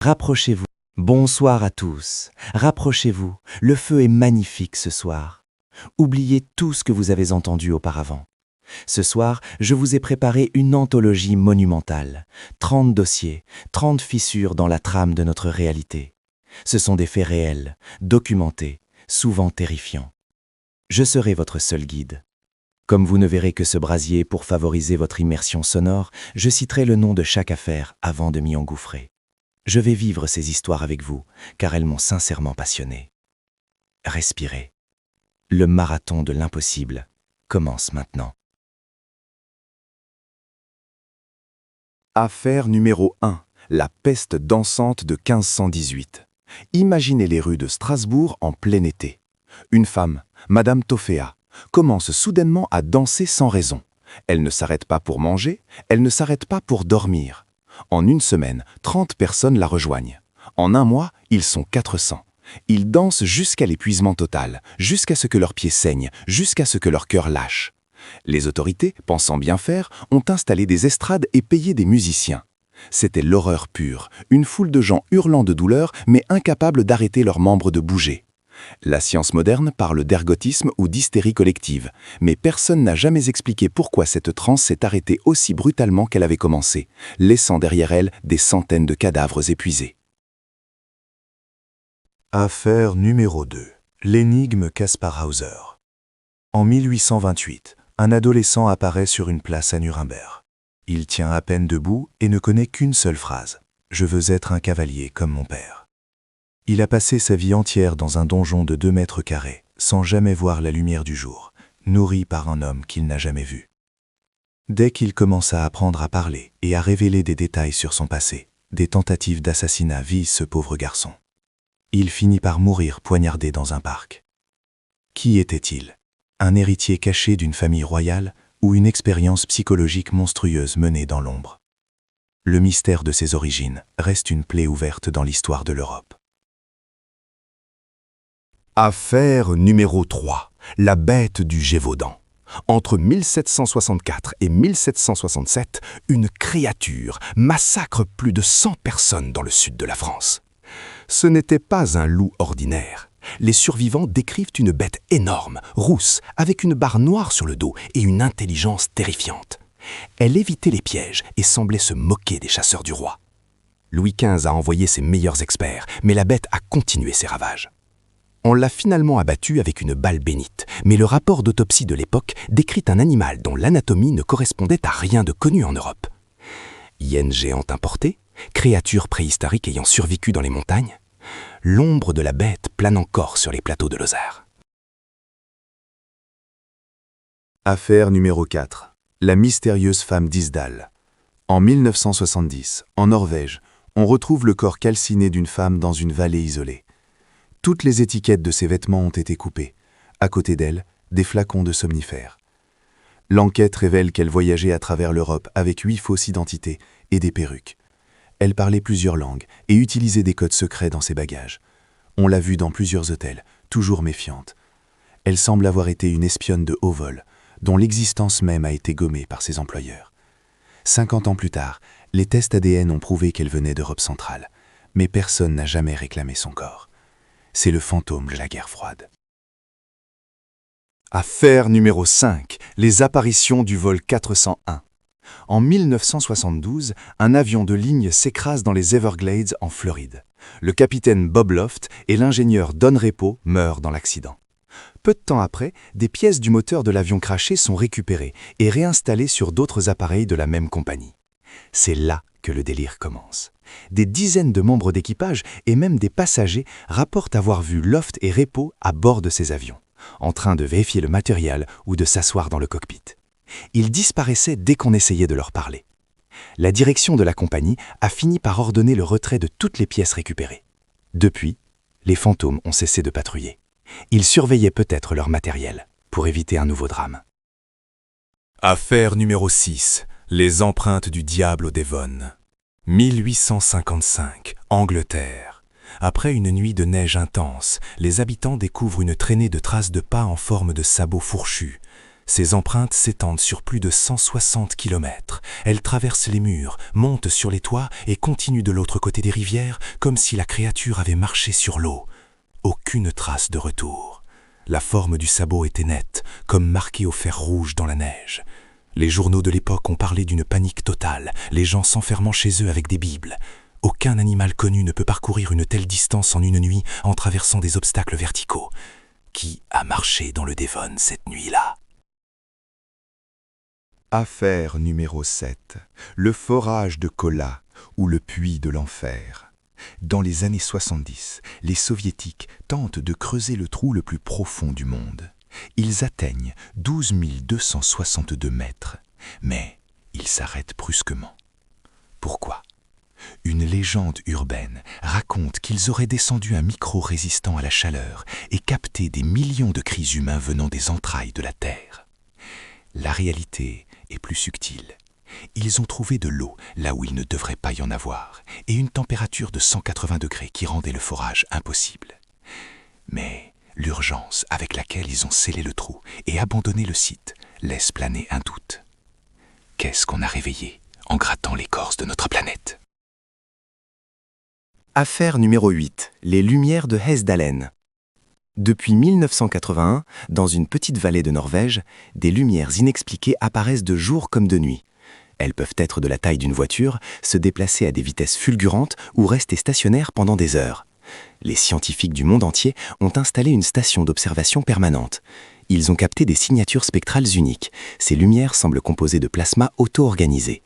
Rapprochez-vous. Bonsoir à tous. Rapprochez-vous. Le feu est magnifique ce soir. Oubliez tout ce que vous avez entendu auparavant. Ce soir, je vous ai préparé une anthologie monumentale. 30 dossiers, 30 fissures dans la trame de notre réalité. Ce sont des faits réels, documentés, souvent terrifiants. Je serai votre seul guide. Comme vous ne verrez que ce brasier pour favoriser votre immersion sonore, je citerai le nom de chaque affaire avant de m'y engouffrer. Je vais vivre ces histoires avec vous, car elles m'ont sincèrement passionné. Respirez. Le marathon de l'impossible commence maintenant. Affaire numéro 1. La peste dansante de 1518. Imaginez les rues de Strasbourg en plein été. Une femme, Madame Tophéa, commence soudainement à danser sans raison. Elle ne s'arrête pas pour manger, elle ne s'arrête pas pour dormir. En une semaine, 30 personnes la rejoignent. En un mois, ils sont 400. Ils dansent jusqu'à l'épuisement total, jusqu'à ce que leurs pieds saignent, jusqu'à ce que leur cœur lâche. Les autorités, pensant bien faire, ont installé des estrades et payé des musiciens. C'était l'horreur pure, une foule de gens hurlant de douleur, mais incapables d'arrêter leurs membres de bouger. La science moderne parle d'ergotisme ou d'hystérie collective, mais personne n'a jamais expliqué pourquoi cette transe s'est arrêtée aussi brutalement qu'elle avait commencé, laissant derrière elle des centaines de cadavres épuisés. Affaire numéro 2. L'énigme Kaspar Hauser. En 1828, un adolescent apparaît sur une place à Nuremberg. Il tient à peine debout et ne connaît qu'une seule phrase. « Je veux être un cavalier comme mon père ». Il a passé sa vie entière dans un donjon de 2 mètres carrés, sans jamais voir la lumière du jour, nourri par un homme qu'il n'a jamais vu. Dès qu'il commence à apprendre à parler et à révéler des détails sur son passé, des tentatives d'assassinat visent ce pauvre garçon. Il finit par mourir poignardé dans un parc. Qui était-il? Un héritier caché d'une famille royale ou une expérience psychologique monstrueuse menée dans l'ombre? Le mystère de ses origines reste une plaie ouverte dans l'histoire de l'Europe. Affaire numéro 3. La bête du Gévaudan. Entre 1764 et 1767, une créature massacre plus de 100 personnes dans le sud de la France. Ce n'était pas un loup ordinaire. Les survivants décrivent une bête énorme, rousse, avec une barre noire sur le dos et une intelligence terrifiante. Elle évitait les pièges et semblait se moquer des chasseurs du roi. Louis XV a envoyé ses meilleurs experts, mais la bête a continué ses ravages. On l'a finalement abattu avec une balle bénite, mais le rapport d'autopsie de l'époque décrit un animal dont l'anatomie ne correspondait à rien de connu en Europe. Hyène géante importée, créature préhistorique ayant survécu dans les montagnes, l'ombre de la bête plane encore sur les plateaux de Lozère. Affaire numéro 4. La mystérieuse femme d'Isdal. En 1970, en Norvège, on retrouve le corps calciné d'une femme dans une vallée isolée. Toutes les étiquettes de ses vêtements ont été coupées. À côté d'elle, des flacons de somnifères. L'enquête révèle qu'elle voyageait à travers l'Europe avec 8 fausses identités et des perruques. Elle parlait plusieurs langues et utilisait des codes secrets dans ses bagages. On l'a vue dans plusieurs hôtels, toujours méfiante. Elle semble avoir été une espionne de haut vol, dont l'existence même a été gommée par ses employeurs. 50 ans plus tard, les tests ADN ont prouvé qu'elle venait d'Europe centrale, mais personne n'a jamais réclamé son corps. C'est le fantôme de la guerre froide. Affaire numéro 5. Les apparitions du vol 401. En 1972, un avion de ligne s'écrase dans les Everglades en Floride. Le capitaine Bob Loft et l'ingénieur Don Repo meurent dans l'accident. Peu de temps après, des pièces du moteur de l'avion crashé sont récupérées et réinstallées sur d'autres appareils de la même compagnie. C'est là que le délire commence. Des dizaines de membres d'équipage et même des passagers rapportent avoir vu Loft et Repo à bord de ces avions, en train de vérifier le matériel ou de s'asseoir dans le cockpit. Ils disparaissaient dès qu'on essayait de leur parler. La direction de la compagnie a fini par ordonner le retrait de toutes les pièces récupérées. Depuis, les fantômes ont cessé de patrouiller. Ils surveillaient peut-être leur matériel pour éviter un nouveau drame. Affaire numéro 6. Les empreintes du diable au Devon. 1855, Angleterre. Après une nuit de neige intense, les habitants découvrent une traînée de traces de pas en forme de sabots fourchus. Ces empreintes s'étendent sur plus de 160 kilomètres. Elles traversent les murs, montent sur les toits et continuent de l'autre côté des rivières comme si la créature avait marché sur l'eau. Aucune trace de retour. La forme du sabot était nette, comme marquée au fer rouge dans la neige. Les journaux de l'époque ont parlé d'une panique totale, les gens s'enfermant chez eux avec des bibles. Aucun animal connu ne peut parcourir une telle distance en une nuit en traversant des obstacles verticaux. Qui a marché dans le Devon cette nuit-là? Affaire numéro 7. Le forage de Kola ou le puits de l'enfer. Dans les années 70, les Soviétiques tentent de creuser le trou le plus profond du monde. Ils atteignent 12 262 mètres, mais ils s'arrêtent brusquement. Pourquoi? Une légende urbaine raconte qu'ils auraient descendu un micro résistant à la chaleur et capté des millions de cris humains venant des entrailles de la Terre. La réalité est plus subtile. Ils ont trouvé de l'eau là où il ne devrait pas y en avoir et une température de 180 degrés qui rendait le forage impossible. Mais l'urgence avec laquelle ils ont scellé le trou et abandonné le site laisse planer un doute. Qu'est-ce qu'on a réveillé en grattant l'écorce de notre planète? Affaire numéro 8. Les lumières de Hesdalen. Depuis 1981, dans une petite vallée de Norvège, des lumières inexpliquées apparaissent de jour comme de nuit. Elles peuvent être de la taille d'une voiture, se déplacer à des vitesses fulgurantes ou rester stationnaires pendant des heures. Les scientifiques du monde entier ont installé une station d'observation permanente. Ils ont capté des signatures spectrales uniques. Ces lumières semblent composées de plasma auto-organisé.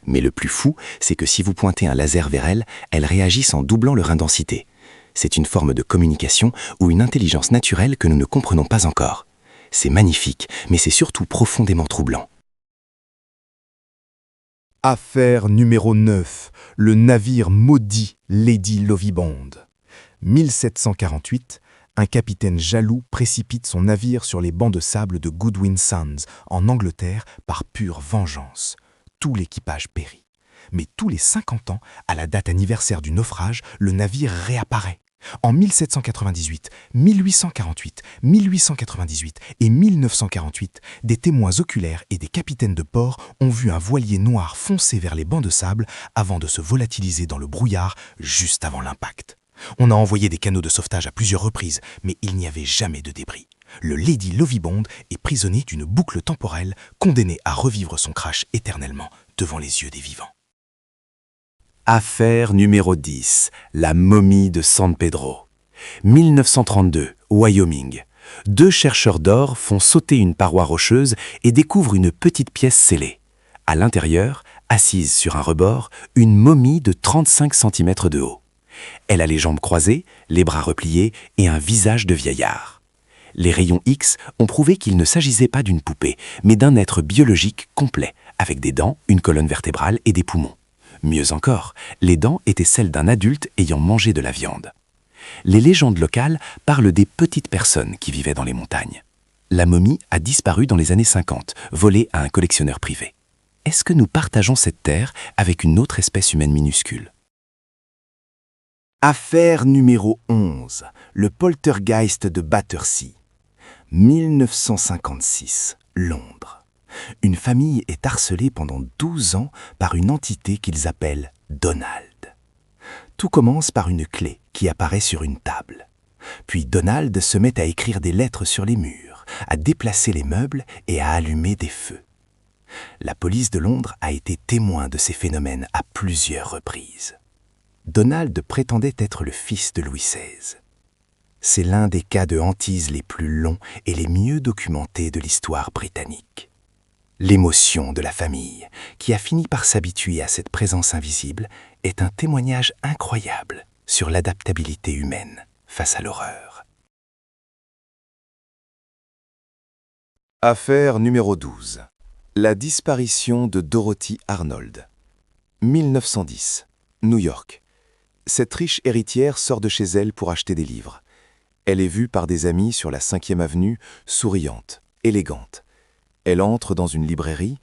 Mais le plus fou, c'est que si vous pointez un laser vers elles réagissent en doublant leur intensité. C'est une forme de communication ou une intelligence naturelle que nous ne comprenons pas encore. C'est magnifique, mais c'est surtout profondément troublant. Affaire numéro 9. Le navire maudit Lady Lovibond. 1748, un capitaine jaloux précipite son navire sur les bancs de sable de Goodwin Sands, en Angleterre, par pure vengeance. Tout l'équipage périt. Mais tous les 50 ans, à la date anniversaire du naufrage, le navire réapparaît. En 1798, 1848, 1898 et 1948, des témoins oculaires et des capitaines de port ont vu un voilier noir foncer vers les bancs de sable avant de se volatiliser dans le brouillard juste avant l'impact. On a envoyé des canots de sauvetage à plusieurs reprises, mais il n'y avait jamais de débris. Le Lady Lovibond est prisonnier d'une boucle temporelle, condamné à revivre son crash éternellement devant les yeux des vivants. Affaire numéro 10. La momie de San Pedro. 1932, Wyoming. 2 chercheurs d'or font sauter une paroi rocheuse et découvrent une petite pièce scellée. À l'intérieur, assise sur un rebord, une momie de 35 cm de haut. Elle a les jambes croisées, les bras repliés et un visage de vieillard. Les rayons X ont prouvé qu'il ne s'agissait pas d'une poupée, mais d'un être biologique complet, avec des dents, une colonne vertébrale et des poumons. Mieux encore, les dents étaient celles d'un adulte ayant mangé de la viande. Les légendes locales parlent des petites personnes qui vivaient dans les montagnes. La momie a disparu dans les années 50, volée à un collectionneur privé. Est-ce que nous partageons cette terre avec une autre espèce humaine minuscule? Affaire numéro 11. Le poltergeist de Battersea. 1956, Londres. Une famille est harcelée pendant 12 ans par une entité qu'ils appellent Donald. Tout commence par une clé qui apparaît sur une table. Puis Donald se met à écrire des lettres sur les murs, à déplacer les meubles et à allumer des feux. La police de Londres a été témoin de ces phénomènes à plusieurs reprises. Donald prétendait être le fils de Louis XVI. C'est l'un des cas de hantise les plus longs et les mieux documentés de l'histoire britannique. L'émotion de la famille, qui a fini par s'habituer à cette présence invisible, est un témoignage incroyable sur l'adaptabilité humaine face à l'horreur. Affaire numéro 12. La disparition de Dorothy Arnold. 1910, New York. Cette riche héritière sort de chez elle pour acheter des livres. Elle est vue par des amis sur la 5e avenue, souriante, élégante. Elle entre dans une librairie,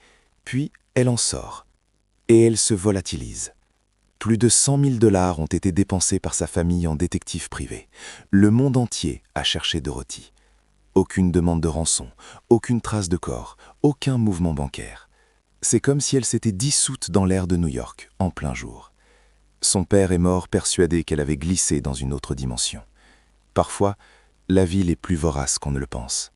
puis elle en sort. Et elle se volatilise. Plus de 100 000 $ ont été dépensés par sa famille en détective privé. Le monde entier a cherché Dorothy. Aucune demande de rançon, aucune trace de corps, aucun mouvement bancaire. C'est comme si elle s'était dissoute dans l'air de New York, en plein jour. Son père est mort persuadé qu'elle avait glissé dans une autre dimension. Parfois, la ville est plus vorace qu'on ne le pense.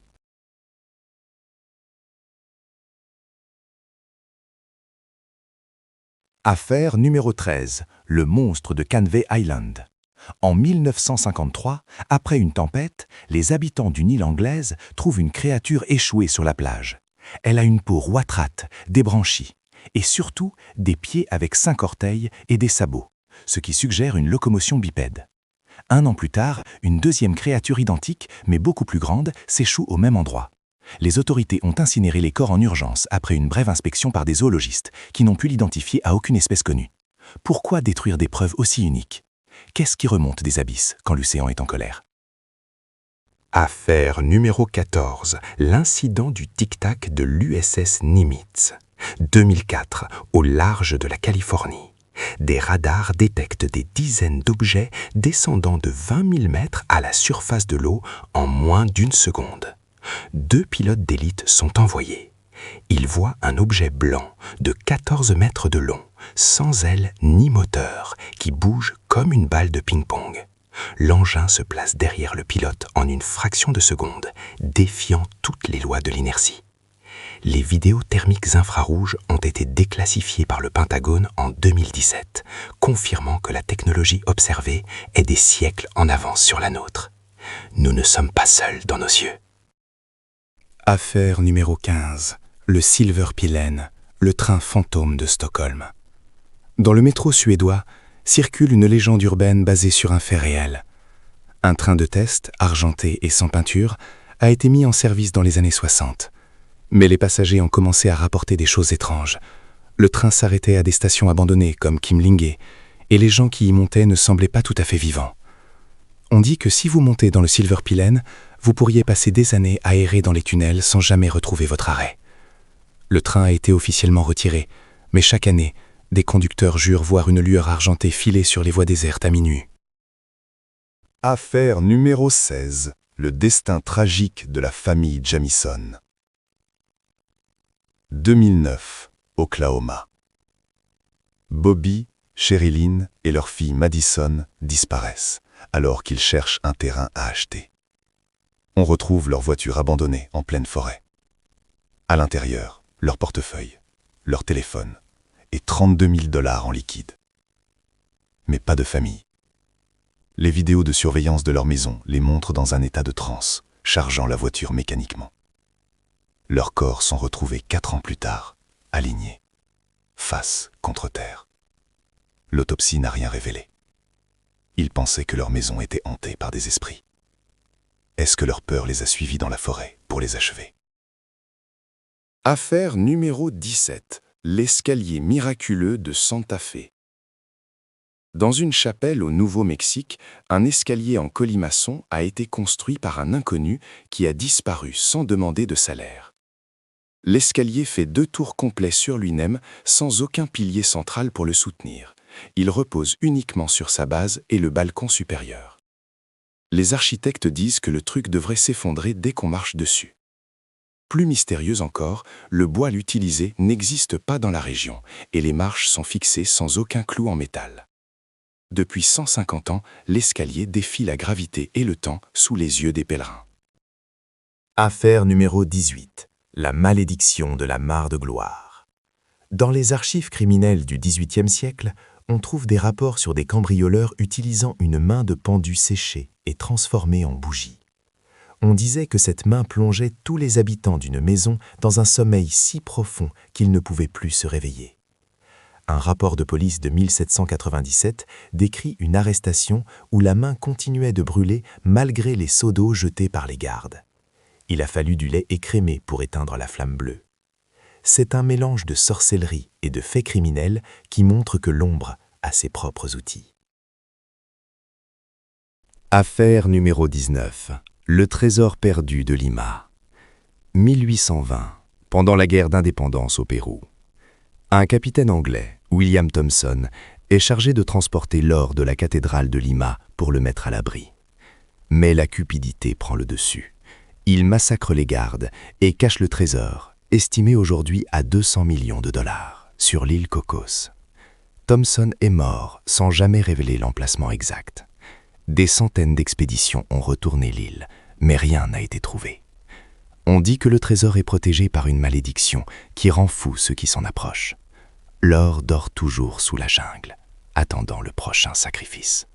Affaire numéro 13, le monstre de Canvey Island. En 1953, après une tempête, les habitants d'une île anglaise trouvent une créature échouée sur la plage. Elle a une peau roîtrate, débranchie, et surtout des pieds avec 5 orteils et des sabots, ce qui suggère une locomotion bipède. 1 an plus tard, une deuxième créature identique, mais beaucoup plus grande, s'échoue au même endroit. Les autorités ont incinéré les corps en urgence après une brève inspection par des zoologistes qui n'ont pu l'identifier à aucune espèce connue. Pourquoi détruire des preuves aussi uniques? Qu'est-ce qui remonte des abysses quand l'océan est en colère? Affaire numéro 14, l'incident du tic-tac de l'USS Nimitz. 2004, au large de la Californie. Des radars détectent des dizaines d'objets descendant de 20 000 mètres à la surface de l'eau en moins d'1 seconde. 2 pilotes d'élite sont envoyés. Ils voient un objet blanc de 14 mètres de long, sans aile ni moteur, qui bouge comme une balle de ping-pong. L'engin se place derrière le pilote en une fraction de seconde, défiant toutes les lois de l'inertie. Les vidéos thermiques infrarouges ont été déclassifiées par le Pentagone en 2017, confirmant que la technologie observée est des siècles en avance sur la nôtre. Nous ne sommes pas seuls dans nos yeux. Affaire numéro 15, le Silverpilen, le train fantôme de Stockholm. Dans le métro suédois, circule une légende urbaine basée sur un fait réel. Un train de test, argenté et sans peinture, a été mis en service dans les années 60. Mais les passagers ont commencé à rapporter des choses étranges. Le train s'arrêtait à des stations abandonnées comme Kimlinge, et les gens qui y montaient ne semblaient pas tout à fait vivants. On dit que si vous montez dans le Silverpilen, vous pourriez passer des années à errer dans les tunnels sans jamais retrouver votre arrêt. Le train a été officiellement retiré, mais chaque année, des conducteurs jurent voir une lueur argentée filer sur les voies désertes à minuit. Affaire numéro 16, le destin tragique de la famille Jamison. 2009, Oklahoma. Bobby, Sherilyn et leur fille Madison disparaissent, alors qu'ils cherchent un terrain à acheter. On retrouve leur voiture abandonnée en pleine forêt. À l'intérieur, leur portefeuille, leur téléphone et 32 000 $ en liquide. Mais pas de famille. Les vidéos de surveillance de leur maison les montrent dans un état de transe, chargeant la voiture mécaniquement. Leurs corps sont retrouvés 4 ans plus tard, alignés, face contre terre. L'autopsie n'a rien révélé. Ils pensaient que leur maison était hantée par des esprits. Est-ce que leur peur les a suivis dans la forêt pour les achever? Affaire numéro 17, l'escalier miraculeux de Santa Fe. Dans une chapelle au Nouveau-Mexique, un escalier en colimaçon a été construit par un inconnu qui a disparu sans demander de salaire. L'escalier fait 2 tours complets sur lui-même sans aucun pilier central pour le soutenir. Il repose uniquement sur sa base et le balcon supérieur. Les architectes disent que le truc devrait s'effondrer dès qu'on marche dessus. Plus mystérieux encore, le bois utilisé n'existe pas dans la région et les marches sont fixées sans aucun clou en métal. Depuis 150 ans, l'escalier défie la gravité et le temps sous les yeux des pèlerins. Affaire numéro 18, la malédiction de la mare de gloire. Dans les archives criminelles du XVIIIe siècle, on trouve des rapports sur des cambrioleurs utilisant une main de pendu séchée et transformée en bougie. On disait que cette main plongeait tous les habitants d'une maison dans un sommeil si profond qu'ils ne pouvaient plus se réveiller. Un rapport de police de 1797 décrit une arrestation où la main continuait de brûler malgré les seaux d'eau jetés par les gardes. Il a fallu du lait écrémé pour éteindre la flamme bleue. C'est un mélange de sorcellerie et de faits criminels qui montre que l'ombre a ses propres outils. Affaire numéro 19. Le trésor perdu de Lima. 1820, pendant la guerre d'indépendance au Pérou. Un capitaine anglais, William Thompson, est chargé de transporter l'or de la cathédrale de Lima pour le mettre à l'abri. Mais la cupidité prend le dessus, Il massacre les gardes et cache le trésor, estimé aujourd'hui à 200 millions de dollars, sur l'île Cocos. Thompson est mort sans jamais révéler l'emplacement exact. Des centaines d'expéditions ont retourné l'île, mais rien n'a été trouvé. On dit que le trésor est protégé par une malédiction qui rend fou ceux qui s'en approchent. L'or dort toujours sous la jungle, attendant le prochain sacrifice.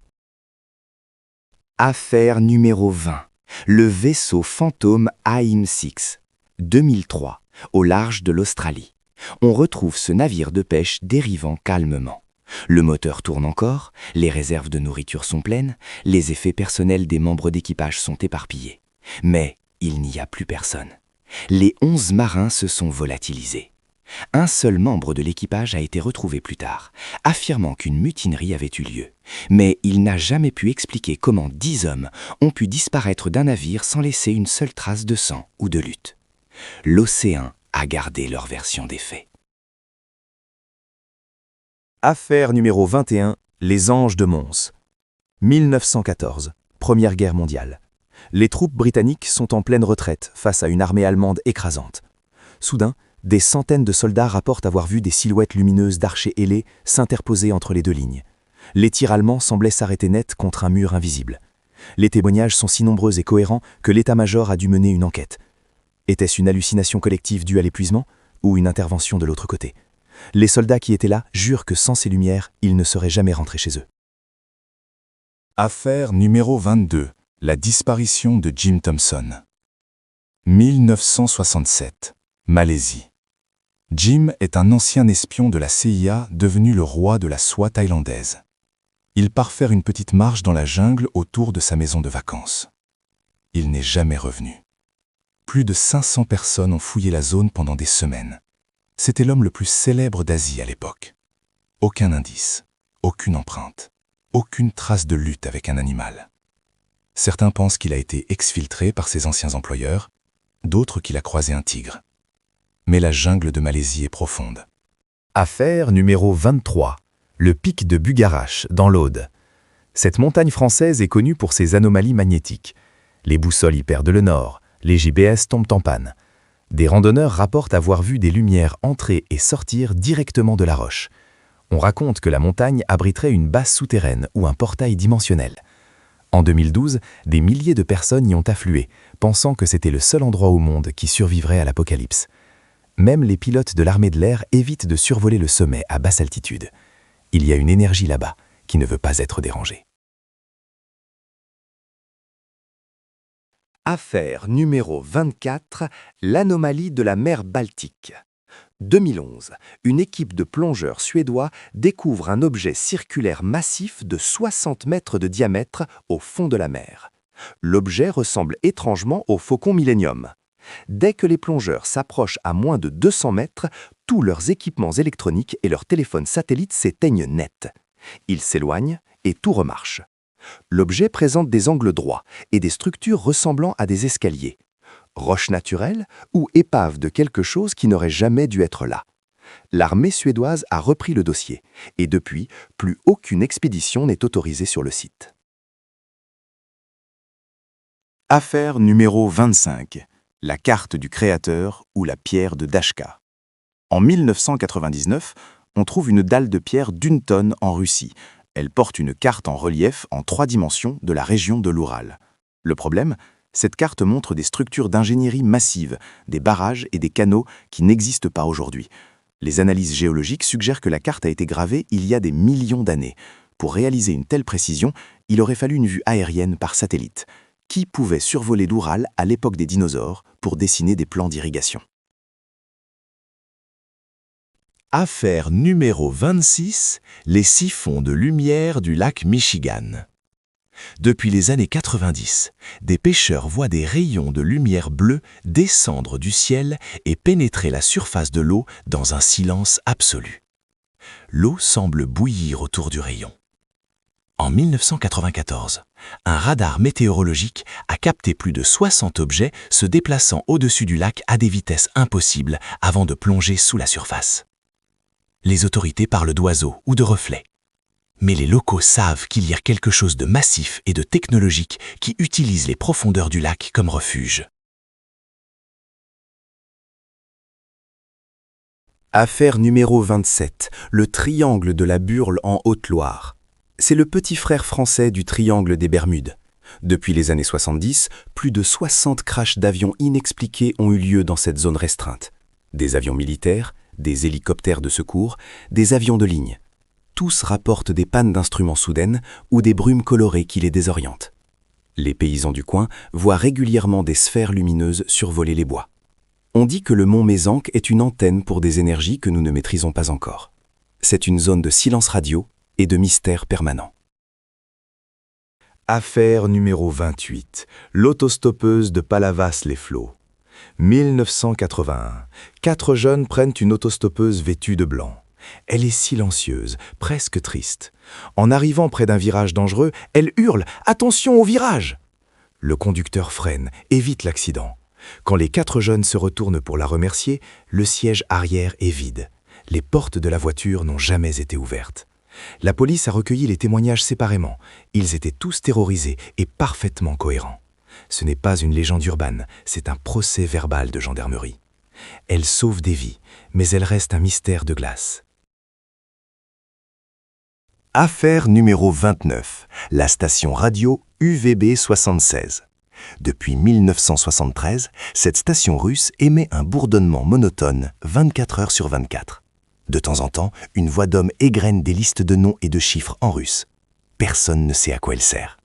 Affaire numéro 20. Le vaisseau fantôme AIM-6, 2003, au large de l'Australie. On retrouve ce navire de pêche dérivant calmement. Le moteur tourne encore, les réserves de nourriture sont pleines, les effets personnels des membres d'équipage sont éparpillés. Mais il n'y a plus personne. Les 11 marins se sont volatilisés. Un seul membre de l'équipage a été retrouvé plus tard, affirmant qu'une mutinerie avait eu lieu. Mais il n'a jamais pu expliquer comment 10 hommes ont pu disparaître d'un navire sans laisser une seule trace de sang ou de lutte. L'océan a gardé leur version des faits. Affaire numéro 21, les Anges de Mons. 1914, Première Guerre mondiale. Les troupes britanniques sont en pleine retraite face à une armée allemande écrasante. Soudain, des centaines de soldats rapportent avoir vu des silhouettes lumineuses d'archers ailés s'interposer entre les deux lignes. Les tirs allemands semblaient s'arrêter net contre un mur invisible. Les témoignages sont si nombreux et cohérents que l'état-major a dû mener une enquête. Était-ce une hallucination collective due à l'épuisement ou une intervention de l'autre côté? Les soldats qui étaient là jurent que sans ces lumières, ils ne seraient jamais rentrés chez eux. Affaire numéro 22. La disparition de Jim Thompson. 1967. Malaisie. Jim est un ancien espion de la CIA devenu le roi de la soie thaïlandaise. Il part faire une petite marche dans la jungle autour de sa maison de vacances. Il n'est jamais revenu. Plus de 500 personnes ont fouillé la zone pendant des semaines. C'était l'homme le plus célèbre d'Asie à l'époque. Aucun indice, aucune empreinte, aucune trace de lutte avec un animal. Certains pensent qu'il a été exfiltré par ses anciens employeurs, d'autres qu'il a croisé un tigre. Mais la jungle de Malaisie est profonde. Affaire numéro 23. Le pic de Bugarache, dans l'Aude. Cette montagne française est connue pour ses anomalies magnétiques. Les boussoles y perdent le nord, les GPS tombent en panne. Des randonneurs rapportent avoir vu des lumières entrer et sortir directement de la roche. On raconte que la montagne abriterait une base souterraine ou un portail dimensionnel. En 2012, des milliers de personnes y ont afflué, pensant que c'était le seul endroit au monde qui survivrait à l'apocalypse. Même les pilotes de l'armée de l'air évitent de survoler le sommet à basse altitude. Il y a une énergie là-bas qui ne veut pas être dérangée. Affaire numéro 24, l'anomalie de la mer Baltique. 2011, une équipe de plongeurs suédois découvre un objet circulaire massif de 60 mètres de diamètre au fond de la mer. L'objet ressemble étrangement au Faucon Millenium. Dès que les plongeurs s'approchent à moins de 200 mètres, tous leurs équipements électroniques et leurs téléphones satellites s'éteignent net. Ils s'éloignent et tout remarche. L'objet présente des angles droits et des structures ressemblant à des escaliers. Roche naturelle ou épave de quelque chose qui n'aurait jamais dû être là. L'armée suédoise a repris le dossier et depuis, plus aucune expédition n'est autorisée sur le site. Affaire numéro 25. La carte du créateur ou la pierre de Dashka. En 1999, on trouve une dalle de pierre d'1 tonne en Russie. Elle porte une carte en relief en 3 dimensions de la région de l'Oural. Le problème, cette carte montre des structures d'ingénierie massives, des barrages et des canaux qui n'existent pas aujourd'hui. Les analyses géologiques suggèrent que la carte a été gravée il y a des millions d'années. Pour réaliser une telle précision, il aurait fallu une vue aérienne par satellite. Qui pouvait survoler l'Oural à l'époque des dinosaures pour dessiner des plans d'irrigation? Affaire numéro 26, les siphons de lumière du lac Michigan. Depuis les années 90, des pêcheurs voient des rayons de lumière bleue descendre du ciel et pénétrer la surface de l'eau dans un silence absolu. L'eau semble bouillir autour du rayon. En 1994, un radar météorologique a capté plus de 60 objets se déplaçant au-dessus du lac à des vitesses impossibles avant de plonger sous la surface. Les autorités parlent d'oiseaux ou de reflets. Mais les locaux savent qu'il y a quelque chose de massif et de technologique qui utilise les profondeurs du lac comme refuge. Affaire numéro 27, le triangle de la Burle en Haute-Loire. C'est le petit frère français du triangle des Bermudes. Depuis les années 70, plus de 60 crashs d'avions inexpliqués ont eu lieu dans cette zone restreinte. Des avions militaires, des hélicoptères de secours, des avions de ligne. Tous rapportent des pannes d'instruments soudaines ou des brumes colorées qui les désorientent. Les paysans du coin voient régulièrement des sphères lumineuses survoler les bois. On dit que le mont Mézenc est une antenne pour des énergies que nous ne maîtrisons pas encore. C'est une zone de silence radio et de mystère permanent. Affaire numéro 28. L'autostoppeuse de Palavas-les-Flots. 1981. 4 jeunes prennent une autostoppeuse vêtue de blanc. Elle est silencieuse, presque triste. En arrivant près d'un virage dangereux, elle hurle « Attention au virage !» Le conducteur freine, évite l'accident. Quand les 4 jeunes se retournent pour la remercier, le siège arrière est vide. Les portes de la voiture n'ont jamais été ouvertes. La police a recueilli les témoignages séparément. Ils étaient tous terrorisés et parfaitement cohérents. Ce n'est pas une légende urbaine, c'est un procès verbal de gendarmerie. Elle sauve des vies, mais elle reste un mystère de glace. Affaire numéro 29. La station radio UVB 76. Depuis 1973, cette station russe émet un bourdonnement monotone 24 heures sur 24. De temps en temps, une voix d'homme égrène des listes de noms et de chiffres en russe. Personne ne sait à quoi elle sert.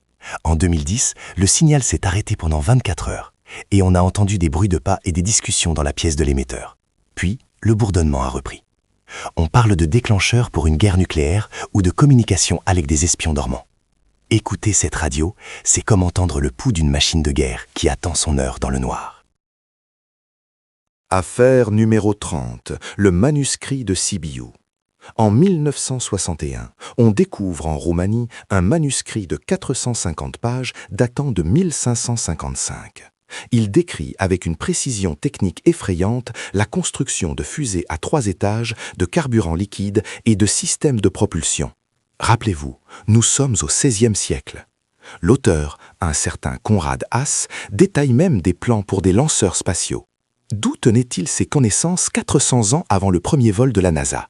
En 2010, le signal s'est arrêté pendant 24 heures et on a entendu des bruits de pas et des discussions dans la pièce de l'émetteur. Puis, le bourdonnement a repris. On parle de déclencheur pour une guerre nucléaire ou de communication avec des espions dormants. Écouter cette radio, c'est comme entendre le pouls d'une machine de guerre qui attend son heure dans le noir. Affaire numéro 30, le manuscrit de Sibiu. En 1961, on découvre en Roumanie un manuscrit de 450 pages datant de 1555. Il décrit avec une précision technique effrayante la construction de fusées à 3 étages, de carburant liquide et de systèmes de propulsion. Rappelez-vous, nous sommes au XVIe siècle. L'auteur, un certain Konrad Haas, détaille même des plans pour des lanceurs spatiaux. D'où tenait-il ces connaissances 400 ans avant le premier vol de la NASA?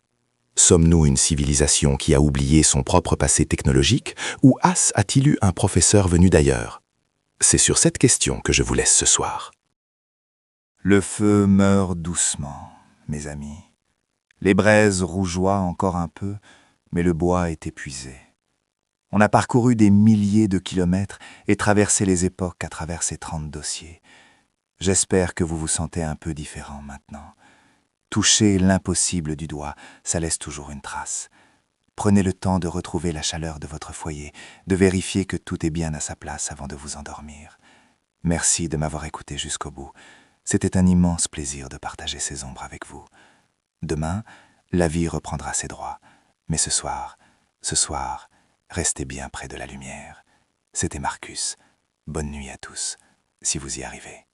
Sommes-nous une civilisation qui a oublié son propre passé technologique ou Haas a-t-il eu un professeur venu d'ailleurs? C'est sur cette question que je vous laisse ce soir. Le feu meurt doucement, mes amis. Les braises rougeoient encore un peu, mais le bois est épuisé. On a parcouru des milliers de kilomètres et traversé les époques à travers ces 30 dossiers. J'espère que vous vous sentez un peu différent maintenant. Toucher l'impossible du doigt, ça laisse toujours une trace. Prenez le temps de retrouver la chaleur de votre foyer, de vérifier que tout est bien à sa place avant de vous endormir. Merci de m'avoir écouté jusqu'au bout. C'était un immense plaisir de partager ces ombres avec vous. Demain, la vie reprendra ses droits. Mais ce soir, restez bien près de la lumière. C'était Marcus. Bonne nuit à tous, si vous y arrivez.